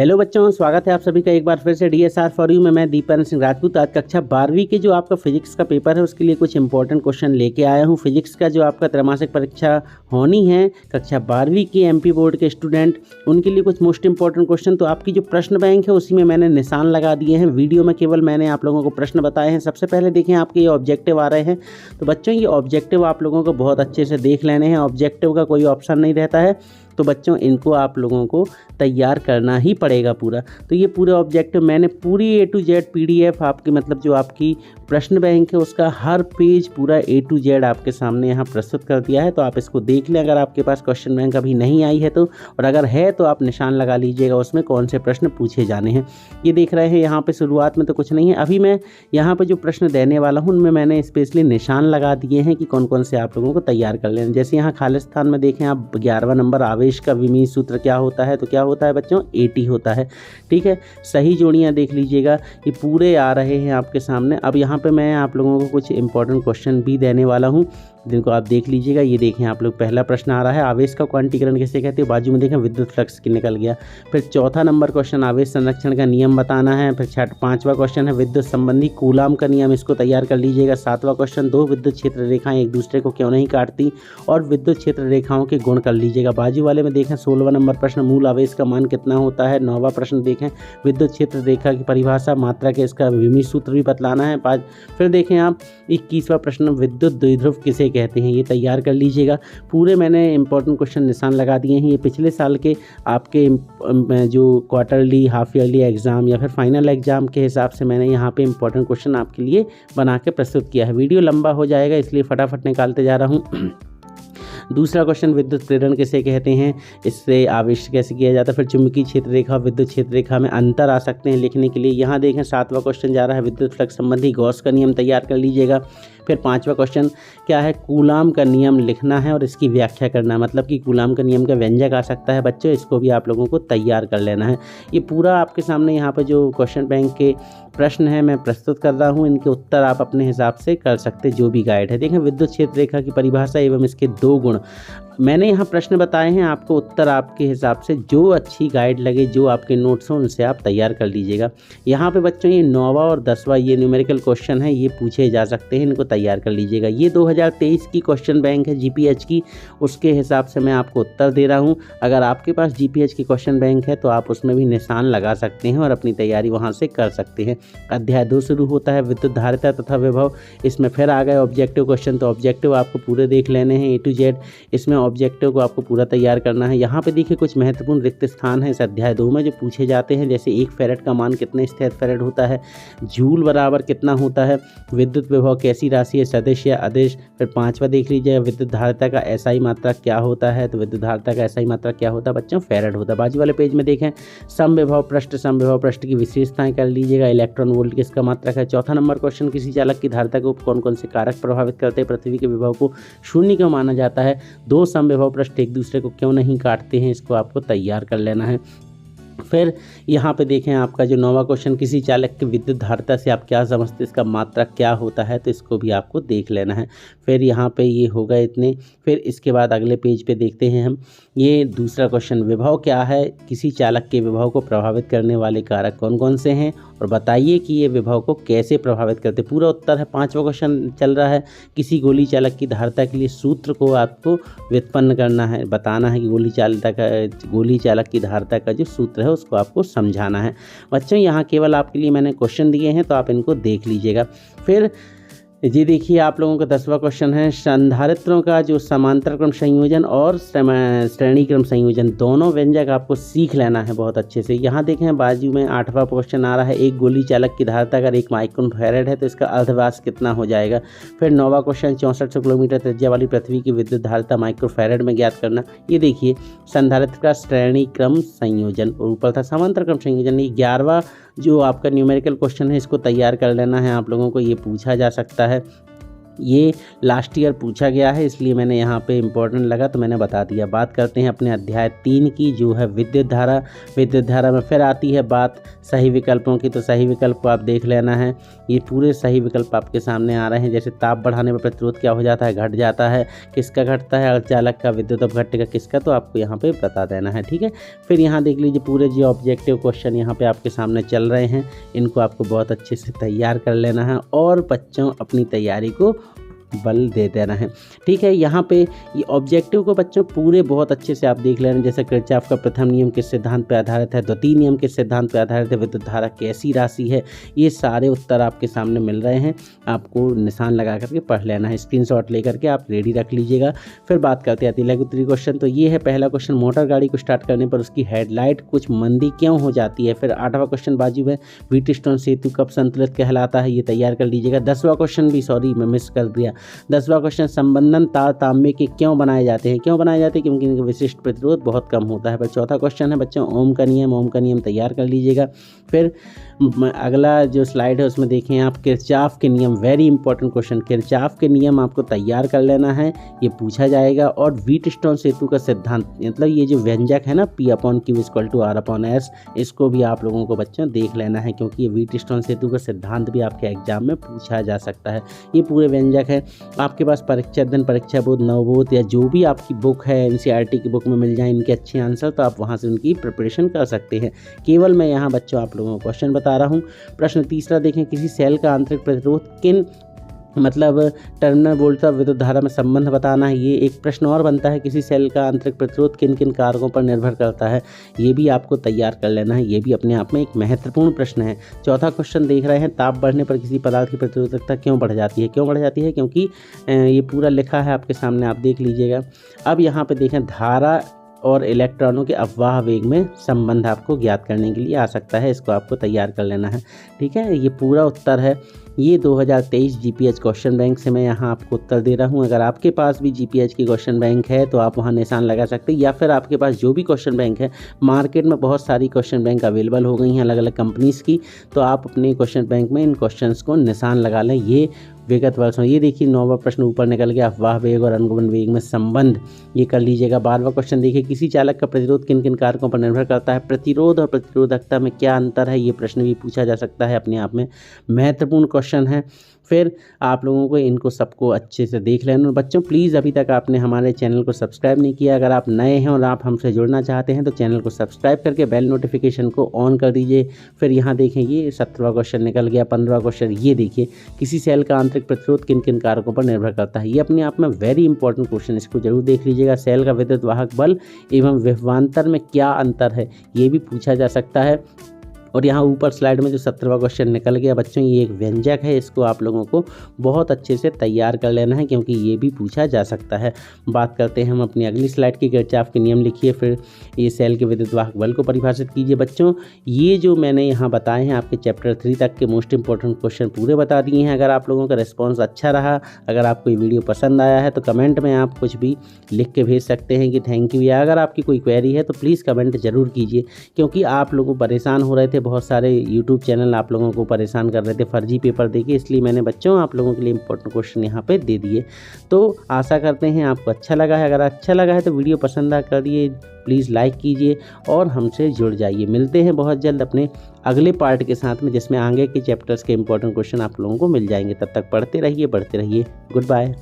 Hello बच्चों, स्वागत है आप सभी का एक बार फिर से DSR फॉर यू में। मैं दीपेंद्र सिंह राजपूत। आज कक्षा 12वीं के जो आपका फिजिक्स का पेपर है उसके लिए कुछ इंपॉर्टेंट क्वेश्चन लेके आया हूँ। फिजिक्स का जो आपका त्रैमासिक परीक्षा होनी है कक्षा 12वीं के MP बोर्ड के स्टूडेंट, उनके लिए कुछ मोस्ट इंपॉर्टेंट क्वेश्चन। तो आपकी जो प्रश्न बैंक है उसी में मैंने निशान लगा दिए हैं। वीडियो में केवल मैंने आप लोगों को प्रश्न बताए हैं। सबसे पहले देखें, आपके ये ऑब्जेक्टिव आ रहे हैं। तो बच्चों ये ऑब्जेक्टिव आप लोगों को बहुत अच्छे से देख लेने हैं। ऑब्जेक्टिव का कोई ऑप्शन नहीं रहता है, तो बच्चों इनको आप लोगों को तैयार करना ही पड़ेगा पूरा। तो ये पूरे ऑब्जेक्टिव मैंने पूरी A to Z PDF आपकी मतलब जो आपकी प्रश्न बैंक है उसका हर पेज पूरा A to Z आपके सामने यहाँ प्रस्तुत कर दिया है। तो आप इसको देख लें अगर आपके पास क्वेश्चन बैंक अभी नहीं आई है तो, और अगर है तो आप निशान लगा लीजिएगा उसमें कौन से प्रश्न पूछे जाने हैं। ये देख रहे हैं यहाँ पे शुरुआत में तो कुछ नहीं है। अभी मैं यहाँ पर जो प्रश्न देने वाला हूँ उनमें मैंने स्पेशली निशान लगा दिए हैं कि कौन कौन से आप लोगों को तैयार कर लेना। जैसे यहाँ खालिस्तान में देखें आप 11वां नंबर आवेश का विमीय सूत्र क्या होता है, तो क्या होता है बच्चों, AT होता है। ठीक है, सही जोड़ियाँ देख लीजिएगा, ये पूरे आ रहे हैं आपके सामने। अब यहाँ पे मैं आप लोगों को कुछ इंपॉर्टेंट क्वेश्चन भी देने वाला हूँ जिनको आप देख लीजिएगा। ये देखें आप लोग, पहला प्रश्न आ रहा है आवेश का क्वांटीकरण किसे कहते हैं। बाजू में देखें विद्युत फ्लक्स की निकल गया। फिर चौथा नंबर क्वेश्चन आवेश संरक्षण का नियम बताना है। फिर पांचवा क्वेश्चन है विद्युत संबंधी कूलाम का नियम, इसको तैयार कर लीजिएगा। सातवां क्वेश्चन दो विद्युत क्षेत्र रेखाएं एक दूसरे को क्यों नहीं काटती, और विद्युत क्षेत्र रेखाओं के गुण कर लीजिएगा। बाजू वाले में देखें 16वां नंबर प्रश्न मूल आवेश का मान कितना होता है। 9वां प्रश्न देखें विद्युत क्षेत्र रेखा की परिभाषा, मात्रा के इसका विमीय सूत्र भी बतलाना है। फिर देखें आप 21वां प्रश्न विद्युत द्विध्रुव किसे कहते हैं, ये तैयार कर लीजिएगा। पूरे मैंने इंपॉर्टेंट क्वेश्चन निशान लगा दिए हैं। ये पिछले साल के आपके जो क्वार्टरली, हाफ ईयरली एग्जाम या फिर फाइनल एग्जाम के हिसाब से मैंने यहाँ पे इंपॉर्टेंट क्वेश्चन आपके लिए बना के प्रस्तुत किया है। वीडियो लंबा हो जाएगा इसलिए फटाफट निकालते जा रहा हूँ। दूसरा क्वेश्चन विद्युत प्रेरण किसे कहते हैं, इससे आवेश कैसे किया जाता है। फिर चुंबकीय क्षेत्र रेखा, विद्युत क्षेत्र रेखा में अंतर आ सकते हैं लिखने के लिए। यहाँ देखें 7वां क्वेश्चन जा रहा है विद्युत फ्लक्स संबंधी गॉस का नियम तैयार कर लीजिएगा। फिर 5वां क्वेश्चन क्या है, कूलाम का नियम लिखना है और इसकी व्याख्या करना है, मतलब कि कूलाम का नियम का व्यंजक आ सकता है बच्चों, इसको भी आप लोगों को तैयार कर लेना है। ये पूरा आपके सामने यहाँ पर जो क्वेश्चन बैंक के प्रश्न है मैं प्रस्तुत कर रहा हूँ, इनके उत्तर आप अपने हिसाब से कर सकते जो भी गाइड है। देखें विद्युत क्षेत्र रेखा की परिभाषा एवं इसके दो गुण, मैंने यहाँ प्रश्न बताए हैं, आपको उत्तर आपके हिसाब से जो अच्छी गाइड लगे, जो आपके नोट्स हो उनसे आप तैयार कर लीजिएगा। यहाँ पे बच्चों ये 9वां और 10वां ये न्यूमेरिकल क्वेश्चन है, ये पूछे जा सकते हैं, इनको तैयार कर लीजिएगा। ये 2023 की क्वेश्चन बैंक है GPH की, उसके हिसाब से मैं आपको उत्तर दे रहा हूँ। अगर आपके पास GPH की क्वेश्चन बैंक है तो आप उसमें भी निशान लगा सकते हैं और अपनी तैयारी वहाँ से कर सकते हैं। अध्याय 2 शुरू होता है विद्युत धारिता तथा विभव, इसमें फिर आ गए ऑब्जेक्टिव क्वेश्चन। तो ऑब्जेक्टिव आपको पूरे देख लेने हैं A to Z, इसमें ऑब्जेक्टिव को आपको पूरा तैयार करना है। यहाँ पे देखिए कुछ महत्वपूर्ण रिक्त स्थान है इस अध्याय 2 में जो पूछे जाते हैं, जैसे 1 फैरेड का मान कितने स्थिर फैरेड होता है, जूल बराबर कितना होता है, विद्युत विभव कैसी राशि है, सदिश या अदिश। फिर 5वां देख लीजिए विद्युत धारिता का SI मात्रा क्या होता है, तो विद्युत धारिता का SI मात्रा क्या होता है बच्चों, फैरेड होता है। बाजू वाले पेज में देखें समविभव पृष्ठ की विशेषताएं कर लीजिएगा, इलेक्ट्रॉन वोल्ट किसका मात्रक है। चौथा नंबर क्वेश्चन किसी चालक की धारिता को कौन कौन से कारक प्रभावित करते हैं, पृथ्वी के विभव को शून्य क्यों माना जाता है, दो समविभव पृष्ठ एक दूसरे को क्यों नहीं काटते हैं, इसको आपको तैयार कर लेना है। फिर यहाँ पे देखें आपका जो 9वां क्वेश्चन किसी चालक की विद्युत धारिता से आप क्या समझते हैं, इसका मात्रक क्या होता है, तो इसको भी आपको देख लेना है। फिर यहाँ पे ये हो गए इतने। फिर इसके बाद अगले पेज पे देखते हैं हम, ये दूसरा क्वेश्चन विभव क्या है, किसी चालक के विभव को प्रभावित करने वाले कारक कौन कौन से हैं और बताइए कि ये विभव को कैसे प्रभावित करते, पूरा उत्तर है। 5वां क्वेश्चन चल रहा है किसी गोली चालक की धारिता के लिए सूत्र को आपको व्युत्पन्न करना है, बताना है कि गोली चालक की धारिता का जो सूत्र है उसको आपको समझाना है। बच्चों यहाँ केवल आपके लिए मैंने क्वेश्चन दिए हैं तो आप इनको देख लीजिएगा। फिर ये देखिए आप लोगों का 10वां क्वेश्चन है संधारित्रों का जो समांतर क्रम संयोजन और श्रेणी क्रम संयोजन, दोनों व्यंजक आपको सीख लेना है बहुत अच्छे से। यहाँ देखें बाजू में 8वां क्वेश्चन आ रहा है एक गोली चालक की धारिता अगर 1 माइक्रोन फैरेड है तो इसका अर्धव्यास कितना हो जाएगा। फिर 9वां क्वेश्चन 6400 किलोमीटर त्रिज्या वाली पृथ्वी की विद्युत धारिता माइक्रो फैरेड में ज्ञात करना। ये देखिए संधारित्र का श्रेणी क्रम संयोजन और ऊपर था समांतर क्रम संयोजन। ये 11वां जो आपका न्यूमेरिकल क्वेश्चन है इसको तैयार कर लेना है आप लोगों को, ये पूछा जा सकता है। ये लास्ट ईयर पूछा गया है, इसलिए मैंने यहाँ पे इम्पोर्टेंट लगा तो मैंने बता दिया। बात करते हैं अपने अध्याय 3 की, जो है विद्युत धारा। विद्युत धारा में फिर आती है बात सही विकल्पों की, तो सही विकल्प को आप देख लेना है। ये पूरे सही विकल्प आपके सामने आ रहे हैं। जैसे ताप बढ़ाने पर प्रतिरोध क्या हो जाता है, घट जाता है। किसका घटता है, अर्धचालक का। विद्युत अपघट्य का किसका, तो आपको यहाँ पे बता देना है, ठीक है। फिर यहाँ देख लीजिए पूरे जो ऑब्जेक्टिव क्वेश्चन यहाँ पे आपके सामने चल रहे हैं, इनको आपको बहुत अच्छे से तैयार कर लेना है और बच्चों अपनी तैयारी को बल दे देना है, ठीक है। यहाँ पे ये ऑब्जेक्टिव को बच्चों पूरे बहुत अच्छे से आप देख लेना। जैसे किरचॉफ का प्रथम नियम किस सिद्धांत पर आधारित है, द्वितीय नियम किस सिद्धांत पर आधारित है, विद्युत धारा कैसी राशि है, ये सारे उत्तर आपके सामने मिल रहे हैं। आपको निशान लगा करके पढ़ लेना है, स्क्रीनशॉट लेकर के आप रेडी रख लीजिएगा। फिर बात करते हैं लघु उत्तरीय क्वेश्चन। तो ये है पहला क्वेश्चन, मोटर गाड़ी को स्टार्ट करने पर उसकी हेडलाइट कुछ मंदी क्यों हो जाती है। फिर 8वां क्वेश्चन बाजू है, व्हीटस्टोन सेतु कब संतुलित कहलाता है, ये तैयार कर लीजिएगा। 10वां क्वेश्चन भी, सॉरी मैं मिस कर दिया, 10वां क्वेश्चन, संबंधन तार तांबे के क्यों बनाए जाते हैं। क्यों बनाए जाते हैं, क्योंकि इनका विशिष्ट प्रतिरोध बहुत कम होता है। फिर चौथा क्वेश्चन है बच्चों ओम का नियम। ओम का नियम तैयार कर लीजिएगा। फिर अगला जो स्लाइड है उसमें देखें आप किरचॉफ के नियम, वेरी इंपॉर्टेंट क्वेश्चन। किरचॉफ के नियम आपको तैयार कर लेना है, ये पूछा जाएगा। और व्हीटस्टोन सेतु का सिद्धांत, मतलब ये जो व्यंजक है ना P/Q=R/S, इसको भी आप लोगों को बच्चों देख लेना है, क्योंकि ये व्हीटस्टोन सेतु का सिद्धांत भी आपके एग्जाम में पूछा जा सकता है। ये पूरे व्यंजक है आपके पास। परीक्षा दिन, परीक्षा बोध, नवबोध या जो भी आपकी बुक है NCERT की बुक में मिल जाए इनके अच्छे आंसर, तो आप वहाँ से उनकी प्रिपरेशन कर सकते हैं। केवल मैं यहाँ बच्चों आप लोगों को क्वेश्चन बता रहा हूँ। प्रश्न तीसरा देखें, किसी सेल का आंतरिक प्रतिरोध किन मतलब टर्मिनल वोल्टेज और विद्युत धारा में संबंध बताना है। ये एक प्रश्न और बनता है, किसी सेल का आंतरिक प्रतिरोध किन किन कारकों पर निर्भर करता है, ये भी आपको तैयार कर लेना है। ये भी अपने आप में एक महत्वपूर्ण प्रश्न है। चौथा क्वेश्चन देख रहे हैं, ताप बढ़ने पर किसी पदार्थ की प्रतिरोधकता क्यों बढ़ जाती है। क्यों बढ़ जाती है, क्योंकि ये पूरा लिखा है आपके सामने, आप देख लीजिएगा। अब यहाँ पर देखें, धारा और इलेक्ट्रॉनों के अफवाह वेग में संबंध आपको ज्ञात करने के लिए आ सकता है, इसको आपको तैयार कर लेना है, ठीक है। ये पूरा उत्तर है। ये 2023 जीपीएच क्वेश्चन बैंक से मैं यहाँ आपको उत्तर दे रहा हूँ। अगर आपके पास भी जीपीएच की क्वेश्चन बैंक है तो आप वहाँ निशान लगा सकते हैं, या फिर आपके पास जो भी क्वेश्चन बैंक है, मार्केट में बहुत सारी क्वेश्चन बैंक अवेलेबल हो गई हैं अलग अलग कंपनीज़ की, तो आप अपने क्वेश्चन बैंक में इन क्वेश्चंस को निशान लगा लें। ये विगत वर्षों, ये देखिए 9वां प्रश्न ऊपर निकल गया, अफवाह वेग और अनुगमन वेग में संबंध, ये कर लीजिएगा। 12वां क्वेश्चन देखिए, किसी चालक का प्रतिरोध किन किन कारकों पर निर्भर करता है। प्रतिरोध और प्रतिरोधकता में क्या अंतर है, ये प्रश्न भी पूछा जा सकता है, अपने आप में महत्वपूर्ण क्वेश्चन है। फिर आप लोगों को इनको सबको अच्छे से देख लेना। बच्चों प्लीज़ अभी तक आपने हमारे चैनल को सब्सक्राइब नहीं किया, अगर आप नए हैं और आप हमसे जुड़ना चाहते हैं तो चैनल को सब्सक्राइब करके बेल नोटिफिकेशन को ऑन कर दीजिए। फिर यहाँ देखें, ये 17वां क्वेश्चन निकल गया। 15वां क्वेश्चन ये देखिए, किसी सेल का आंतरिक प्रतिरोध किन किन कारकों पर निर्भर करता है। ये अपने आप में वेरी इंपॉर्टेंट क्वेश्चन, इसको जरूर देख लीजिएगा। सेल का विद्युत वाहक बल एवं विभवांतर में क्या अंतर है, ये भी पूछा जा सकता है। और यहाँ ऊपर स्लाइड में जो 17वां क्वेश्चन निकल गया बच्चों, ये एक व्यंजक है, इसको आप लोगों को बहुत अच्छे से तैयार कर लेना है, क्योंकि ये भी पूछा जा सकता है। बात करते हैं हम अपनी अगली स्लाइड की, किरचॉफ के नियम लिखिए। फिर ये सेल के विद्युत वाहक बल को परिभाषित कीजिए। बच्चों ये जो मैंने यहाँ बताए हैं आपके चैप्टर 3 तक के मोस्ट इंपॉर्टेंट क्वेश्चन पूरे बता दिए हैं। अगर आप लोगों का रिस्पॉन्स अच्छा रहा, अगर आपको ये वीडियो पसंद आया है तो कमेंट में आप कुछ भी लिख के भेज सकते हैं कि थैंक यू, या अगर आपकी कोई क्वेरी है तो प्लीज़ कमेंट ज़रूर कीजिए, क्योंकि आप लोग परेशान हो रहे थे, बहुत सारे यूट्यूब चैनल आप लोगों को परेशान कर रहे थे फर्जी पेपर देके, इसलिए मैंने बच्चों आप लोगों के लिए इंपॉर्टेंट क्वेश्चन यहाँ पे दे दिए। तो आशा करते हैं आपको अच्छा लगा है। अगर अच्छा लगा है तो वीडियो पसंद कर दिए, प्लीज़ लाइक कीजिए और हमसे जुड़ जाइए। मिलते हैं बहुत जल्द अपने अगले पार्ट के साथ में, जिसमें आगे के चैप्टर्स के इंपॉर्टेंट क्वेश्चन आप लोगों को मिल जाएंगे। तब तक पढ़ते रहिए, बढ़ते रहिए। Good bye.